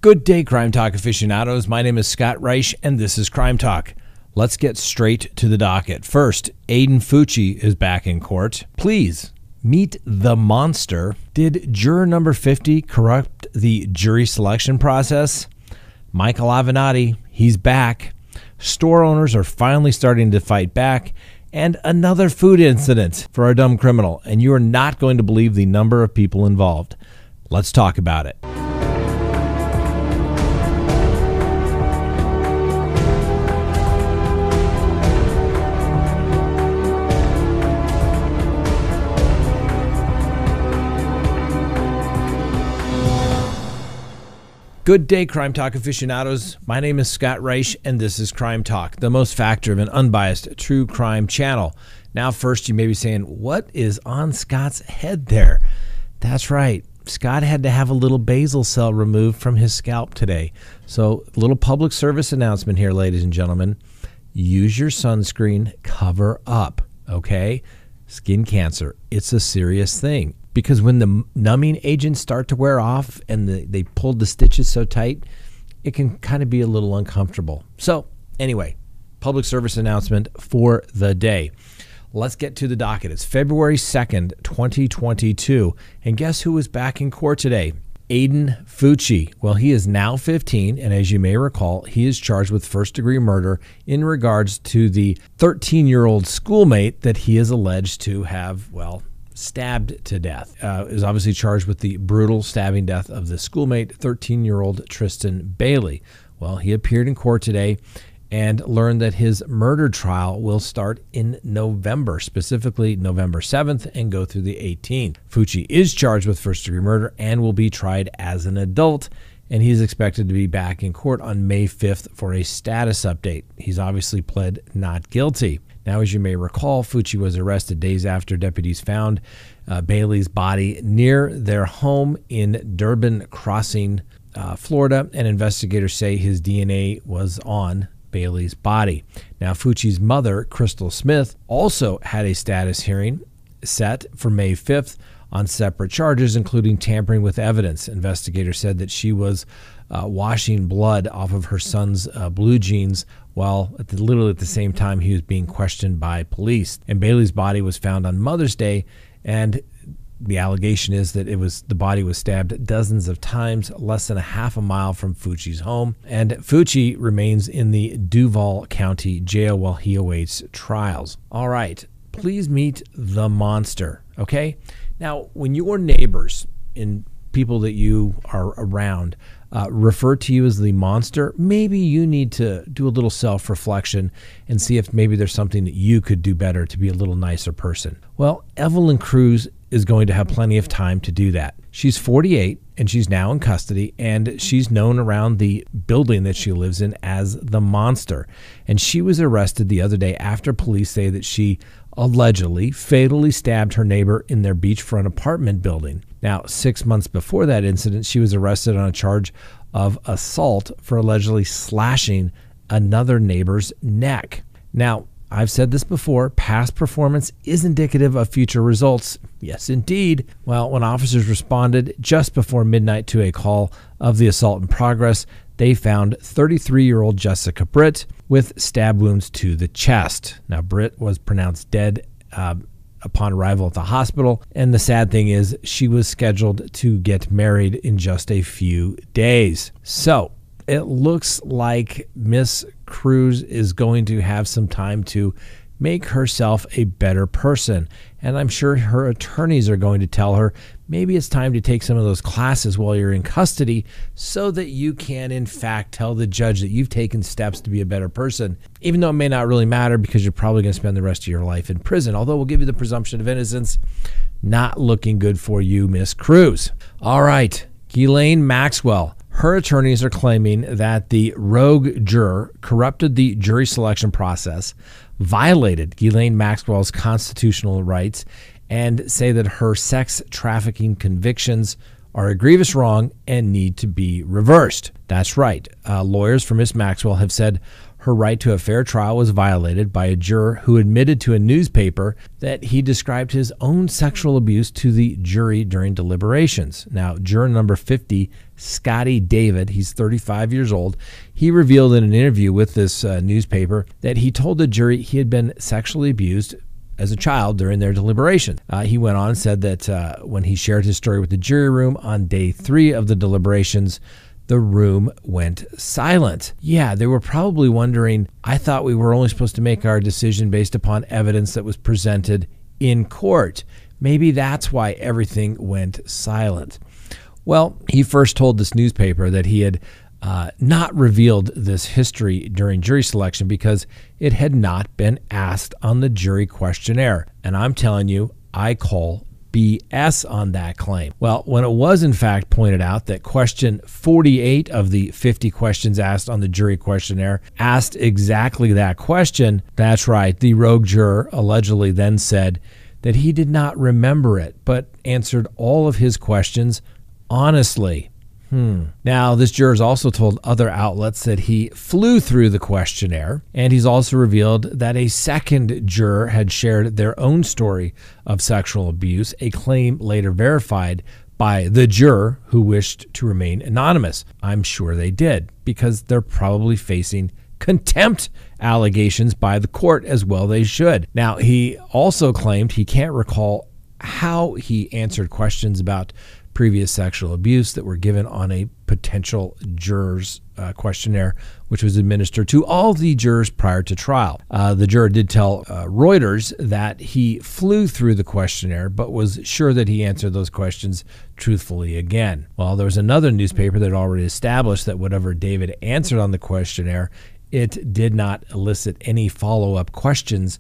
Good day, Crime Talk aficionados. My name is Scott Reich, and this is Crime Talk. Let's get straight to the docket. First, Aidan Fuchi is back in court. Please meet the monster. Did juror number 50 corrupt the jury selection process? Michael Avenatti, he's back. Store owners are finally starting to fight back. And another food incident for our dumb criminal. And you are not going to believe the number of people involved. Let's talk about it. Good day, Crime Talk aficionados. My name is Scott Reich, and this is Crime Talk, the most fact-driven, unbiased, true crime channel. Now, first, you may be saying, what is on Scott's head there? That's right. Scott had to have a little basal cell removed from his scalp today. So, a little public service announcement here, ladies and gentlemen. Use your sunscreen, cover up, okay? Skin cancer, it's a serious thing. Because when the numbing agents start to wear off and they pulled the stitches so tight, it can kind of be a little uncomfortable. So anyway, public service announcement for the day. Let's get to the docket. It's February 2nd, 2022. And guess who is back in court today? Aidan Fuchi. Well, he is now 15, and as you may recall, he is charged with first-degree murder in regards to the 13-year-old schoolmate that he is alleged to have, well, stabbed to death. Is obviously charged with the brutal stabbing death of the schoolmate, 13-year-old Tristan Bailey. Well, he appeared in court today and learned that his murder trial will start in November, specifically November 7th, and go through the 18th. Fuchi is charged with first-degree murder and will be tried as an adult, and he's expected to be back in court on May 5th for a status update. He's obviously pled not guilty. Now, as you may recall, Fuchi was arrested days after deputies found Bailey's body near their home in Durbin Crossing, Florida, and investigators say his DNA was on Bailey's body. Now, Fuchi's mother, Crystal Smith, also had a status hearing set for May 5th on separate charges, including tampering with evidence. Investigators said that she was washing blood off of her son's blue jeans while literally at the same time he was being questioned by police. And Bailey's body was found on Mother's Day, and the allegation is that the body was stabbed dozens of times, less than a half a mile from Fuchi's home. And Fuchi remains in the Duval County Jail while he awaits trials. All right, please meet the monster, okay? Now, when your neighbors and people that you are around refer to you as the monster, maybe you need to do a little self-reflection and see if maybe there's something that you could do better to be a little nicer person. Well, Evelyn Cruz is going to have plenty of time to do that. She's 48 and she's now in custody, and she's known around the building that she lives in as the monster. And she was arrested the other day after police say that she allegedly fatally stabbed her neighbor in their beachfront apartment building. Now, 6 months before that incident, she was arrested on a charge of assault for allegedly slashing another neighbor's neck. Now, I've said this before, past performance is indicative of future results. Yes, indeed. Well, when officers responded just before midnight to a call of the assault in progress, they found 33-year-old Jessica Britt with stab wounds to the chest. Now, Britt was pronounced dead upon arrival at the hospital, and the sad thing is she was scheduled to get married in just a few days. So it looks like Miss Cruz is going to have some time to make herself a better person. And I'm sure her attorneys are going to tell her maybe it's time to take some of those classes while you're in custody so that you can, in fact, tell the judge that you've taken steps to be a better person, even though it may not really matter because you're probably going to spend the rest of your life in prison. Although we'll give you the presumption of innocence. Not looking good for you, Miss Cruz. All right, Ghislaine Maxwell. Her attorneys are claiming that the rogue juror corrupted the jury selection process, violated Ghislaine Maxwell's constitutional rights, and say that her sex trafficking convictions are a grievous wrong and need to be reversed. That's right. Lawyers for Miss Maxwell have said her right to a fair trial was violated by a juror who admitted to a newspaper that he described his own sexual abuse to the jury during deliberations. Now, juror number 50, Scotty David, he's 35 years old, he revealed in an interview with this newspaper that he told the jury he had been sexually abused as a child during their deliberation. He went on and said that when he shared his story with the jury room on day 3 of the deliberations, the room went silent. Yeah, they were probably wondering, I thought we were only supposed to make our decision based upon evidence that was presented in court. Maybe that's why everything went silent. Well, he first told this newspaper that he had not revealed this history during jury selection because it had not been asked on the jury questionnaire. And I'm telling you, I call BS on that claim. Well, when it was in fact pointed out that question 48 of the 50 questions asked on the jury questionnaire asked exactly that question, that's right, the rogue juror allegedly then said that he did not remember it, but answered all of his questions honestly. Now, this juror has also told other outlets that he flew through the questionnaire, and he's also revealed that a second juror had shared their own story of sexual abuse, a claim later verified by the juror who wished to remain anonymous. I'm sure they did, because they're probably facing contempt allegations by the court, as well they should. Now, he also claimed he can't recall how he answered questions about previous sexual abuse that were given on a potential juror's questionnaire, which was administered to all the jurors prior to trial. The juror did tell Reuters that he flew through the questionnaire, but was sure that he answered those questions truthfully again. Well, there was another newspaper that already established that whatever David answered on the questionnaire, it did not elicit any follow-up questions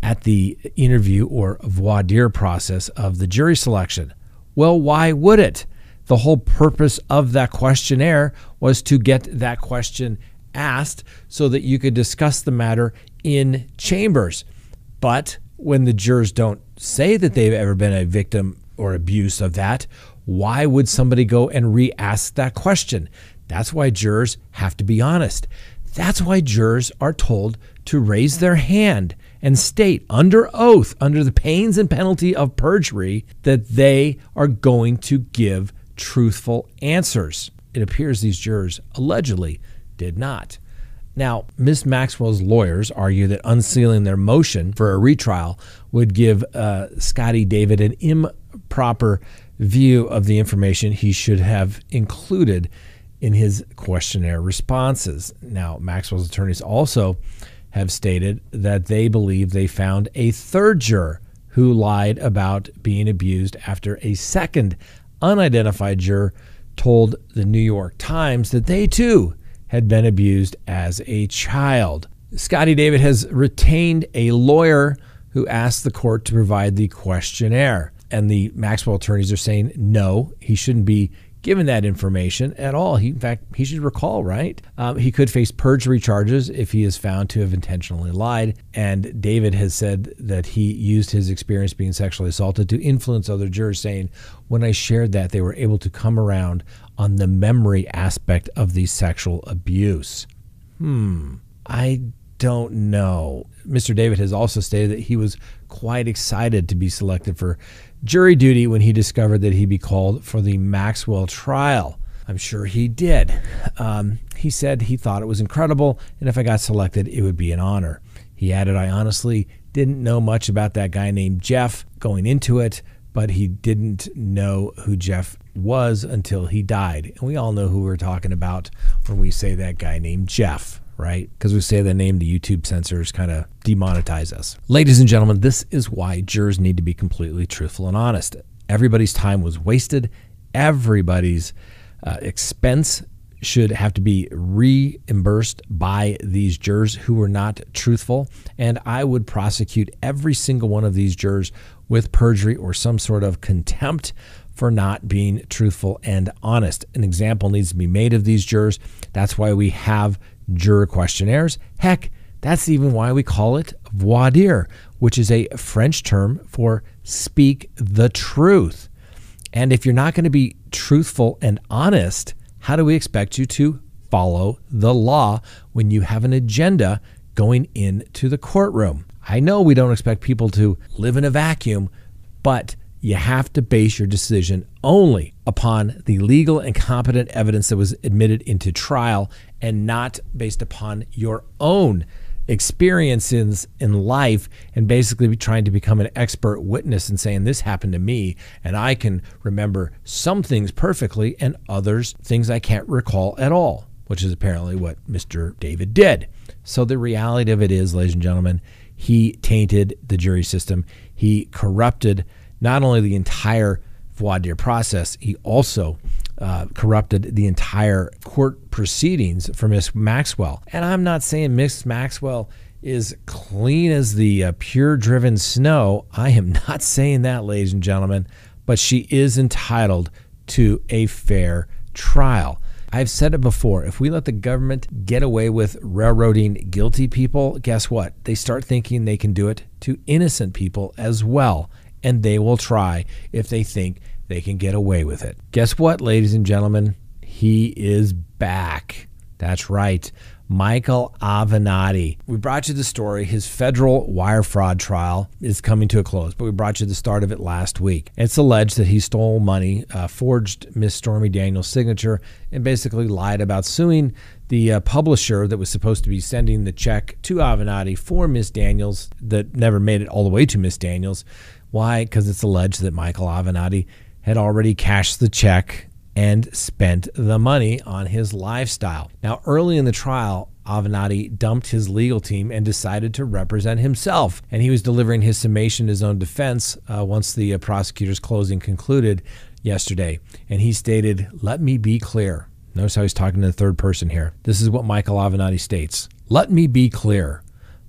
at the interview or voir dire process of the jury selection. Well, why would it? The whole purpose of that questionnaire was to get that question asked so that you could discuss the matter in chambers. But when the jurors don't say that they've ever been a victim or abuse of that, why would somebody go and re-ask that question? That's why jurors have to be honest. That's why jurors are told to raise their hand and state under oath, under the pains and penalty of perjury, that they are going to give truthful answers. It appears these jurors allegedly did not. Now, Ms. Maxwell's lawyers argue that unsealing their motion for a retrial would give Scotty David an improper view of the information he should have included in his questionnaire responses. Now, Maxwell's attorneys also have stated that they believe they found a third juror who lied about being abused after a second unidentified juror told the New York Times that they too had been abused as a child. Scotty David has retained a lawyer who asked the court to provide the questionnaire, and the Maxwell attorneys are saying no, he shouldn't be given that information at all. In fact, he should recall, right? He could face perjury charges if he is found to have intentionally lied. And David has said that he used his experience being sexually assaulted to influence other jurors, saying, when I shared that, they were able to come around on the memory aspect of the sexual abuse. I don't know. Mr. David has also stated that he was quite excited to be selected for jury duty when he discovered that he'd be called for the Maxwell trial. I'm sure he did. He said he thought it was incredible, and if I got selected, it would be an honor. He added, I honestly didn't know much about that guy named Jeff going into it, but he didn't know who Jeff was until he died. And we all know who we're talking about when we say that guy named Jeff, right? Because we say the name, the YouTube censors kind of demonetize us. Ladies and gentlemen, this is why jurors need to be completely truthful and honest. Everybody's time was wasted. Everybody's expense should have to be reimbursed by these jurors who were not truthful. And I would prosecute every single one of these jurors with perjury or some sort of contempt for not being truthful and honest. An example needs to be made of these jurors. That's why we have juror questionnaires. Heck, that's even why we call it voir dire, which is a French term for speak the truth. And if you're not going to be truthful and honest, how do we expect you to follow the law when you have an agenda going into the courtroom? I know we don't expect people to live in a vacuum, but you have to base your decision only upon the legal and competent evidence that was admitted into trial and not based upon your own experiences in life and basically trying to become an expert witness and saying this happened to me and I can remember some things perfectly and others things I can't recall at all, which is apparently what Mr. David did. So the reality of it is, ladies and gentlemen, he tainted the jury system. He corrupted not only the entire voir dire process, he also corrupted the entire court proceedings for Miss Maxwell. And I'm not saying Miss Maxwell is clean as the pure driven snow. I am not saying that, ladies and gentlemen, but she is entitled to a fair trial. I've said it before. If we let the government get away with railroading guilty people, guess what? They start thinking they can do it to innocent people as well. And they will try if they think they can get away with it. Guess what, ladies and gentlemen? He is back. That's right. Michael Avenatti. We brought you the story. His federal wire fraud trial is coming to a close, but we brought you the start of it last week. It's alleged that he stole money, forged Miss Stormy Daniels' signature, and basically lied about suing the publisher that was supposed to be sending the check to Avenatti for Miss Daniels that never made it all the way to Miss Daniels. Why? Because it's alleged that Michael Avenatti had already cashed the check and spent the money on his lifestyle. Now, early in the trial, Avenatti dumped his legal team and decided to represent himself. And he was delivering his summation, his own defense, once the prosecutor's closing concluded yesterday. And he stated, "Let me be clear." Notice how he's talking to the third person here. This is what Michael Avenatti states. "Let me be clear.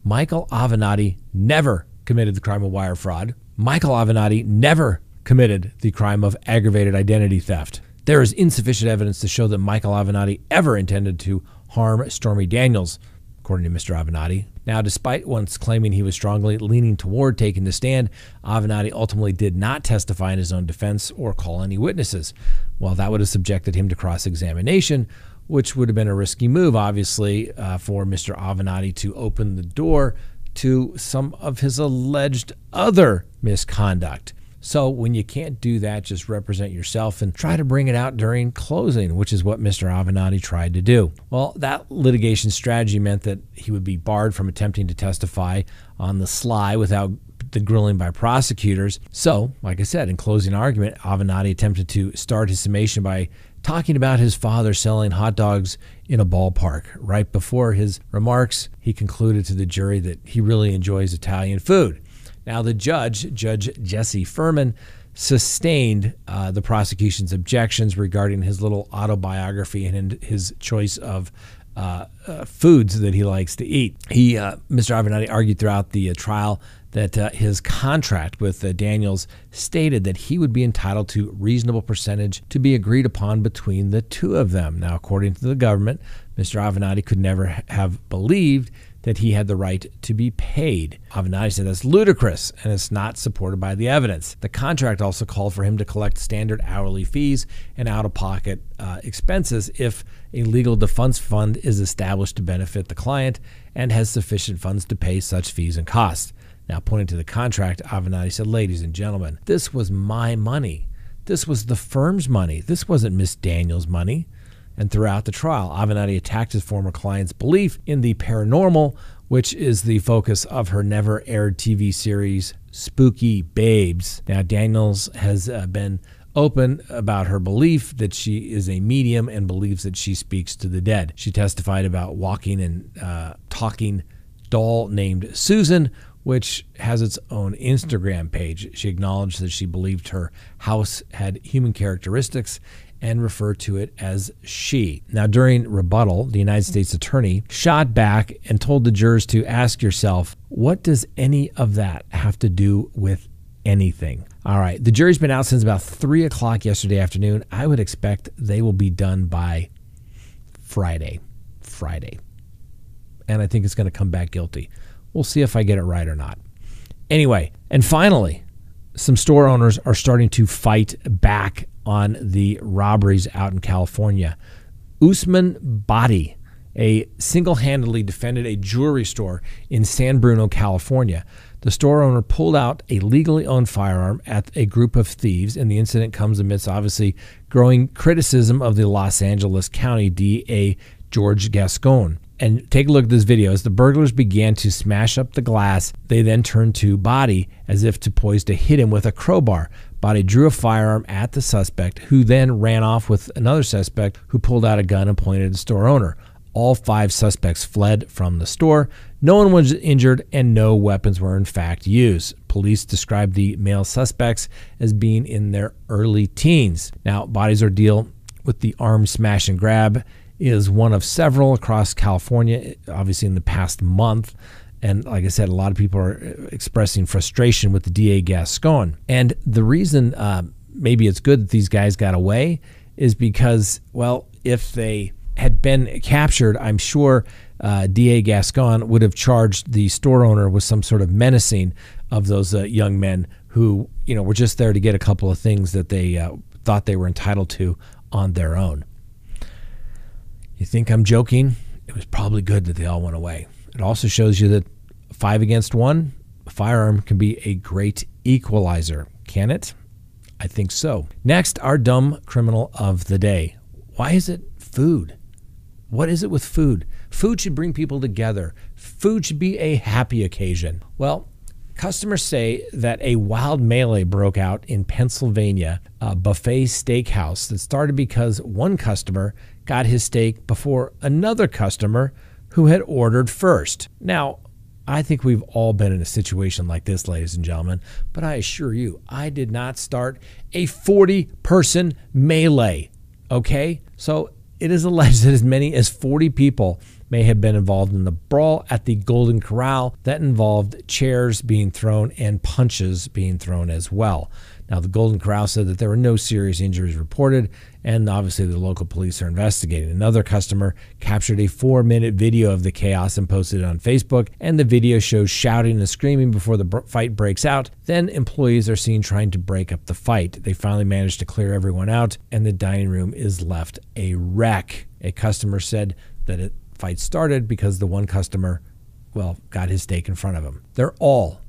Michael Avenatti never committed the crime of wire fraud. Michael Avenatti never committed the crime of aggravated identity theft. There is insufficient evidence to show that Michael Avenatti ever intended to harm Stormy Daniels," according to Mr. Avenatti. Now, despite once claiming he was strongly leaning toward taking the stand, Avenatti ultimately did not testify in his own defense or call any witnesses. Well, that would have subjected him to cross-examination, which would have been a risky move, obviously, for Mr. Avenatti to open the door to some of his alleged other misconduct. So when you can't do that, just represent yourself and try to bring it out during closing, which is what Mr. Avenatti tried to do. Well, that litigation strategy meant that he would be barred from attempting to testify on the sly without the grilling by prosecutors. So, like I said, in closing argument, Avenatti attempted to start his summation by talking about his father selling hot dogs in a ballpark. Right before his remarks, he concluded to the jury that he really enjoys Italian food. Now, the Judge Jesse Furman, sustained the prosecution's objections regarding his little autobiography and his choice of foods that he likes to eat. Mr. Avenatti argued throughout the trial that his contract with Daniels stated that he would be entitled to reasonable percentage to be agreed upon between the two of them. Now, according to the government, Mr. Avenatti could never have believed that he had the right to be paid. Avenatti said that's ludicrous and it's not supported by the evidence. The contract also called for him to collect standard hourly fees and out-of-pocket expenses if a legal defense fund is established to benefit the client and has sufficient funds to pay such fees and costs. Now, pointing to the contract, Avenatti said, "Ladies and gentlemen, this was my money. This was the firm's money. This wasn't Miss Daniels' money." And throughout the trial, Avenatti attacked his former client's belief in the paranormal, which is the focus of her never-aired TV series, Spooky Babes. Now, Daniels has been open about her belief that she is a medium and believes that she speaks to the dead. She testified about walking and talking doll named Susan, which has its own Instagram page. She acknowledged that she believed her house had human characteristics and referred to it as she. Now, during rebuttal, the United States attorney shot back and told the jurors to ask yourself, what does any of that have to do with anything? All right, the jury's been out since about 3 o'clock yesterday afternoon. I would expect they will be done by Friday. And I think it's going to come back guilty. We'll see if I get it right or not. Anyway, and finally, some store owners are starting to fight back on the robberies out in California. Usman Badi, a single-handedly defended a jewelry store in San Bruno, California. The store owner pulled out a legally owned firearm at a group of thieves, and the incident comes amidst obviously growing criticism of the Los Angeles County DA George Gascon. And take a look at this video. As the burglars began to smash up the glass, they then turned to Badi as if to poise to hit him with a crowbar. Badi drew a firearm at the suspect, who then ran off with another suspect who pulled out a gun and pointed at the store owner. All 5 suspects fled from the store. No one was injured and no weapons were in fact used. Police described the male suspects as being in their early teens. Now, Badi's ordeal with the arm smash and grab is one of several across California, obviously in the past month. And like I said, a lot of people are expressing frustration with the DA Gascon. And the reason maybe it's good that these guys got away is because, well, if they had been captured, I'm sure DA Gascon would have charged the store owner with some sort of menacing of those young men who, were just there to get a couple of things that they thought they were entitled to on their own. You think I'm joking? It was probably good that they all went away. It also shows you that 5 against 1, a firearm can be a great equalizer. Can it? I think so. Next, our dumb criminal of the day. Why is it food? What is it with food? Food should bring people together. Food should be a happy occasion. Well, customers say that a wild melee broke out in Pennsylvania, a buffet steakhouse that started because one customer got his steak before another customer who had ordered first. Now, I think we've all been in a situation like this, ladies and gentlemen, but I assure you, I did not start a 40-person melee, okay? So it is alleged that as many as 40 people may have been involved in the brawl at the Golden Corral that involved chairs being thrown and punches being thrown as well. Now, the Golden Corral said that there were no serious injuries reported, and obviously the local police are investigating. Another customer captured a 4-minute video of the chaos and posted it on Facebook, and the video shows shouting and screaming before the fight breaks out. Then employees are seen trying to break up the fight. They finally managed to clear everyone out, and the dining room is left a wreck. A customer said that the fight started because the one customer, well, got his steak in front of him. They're all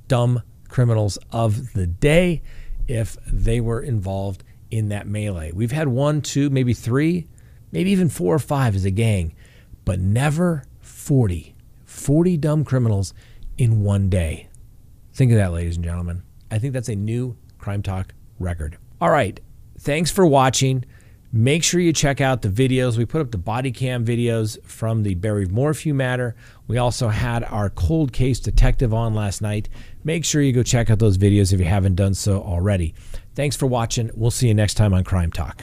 dumb criminals of the day if they were involved in that melee. We've had 1, 2, maybe 3, maybe even 4 or 5 as a gang, but never 40. 40 dumb criminals in one day. Think of that, ladies and gentlemen. I think that's a new Crime Talk record. All right, thanks for watching. Make sure you check out the videos. We put up the body cam videos from the Barry Morphew matter. We also had our cold case detective on last night. Make sure you go check out those videos if you haven't done so already. Thanks for watching. We'll see you next time on Crime Talk.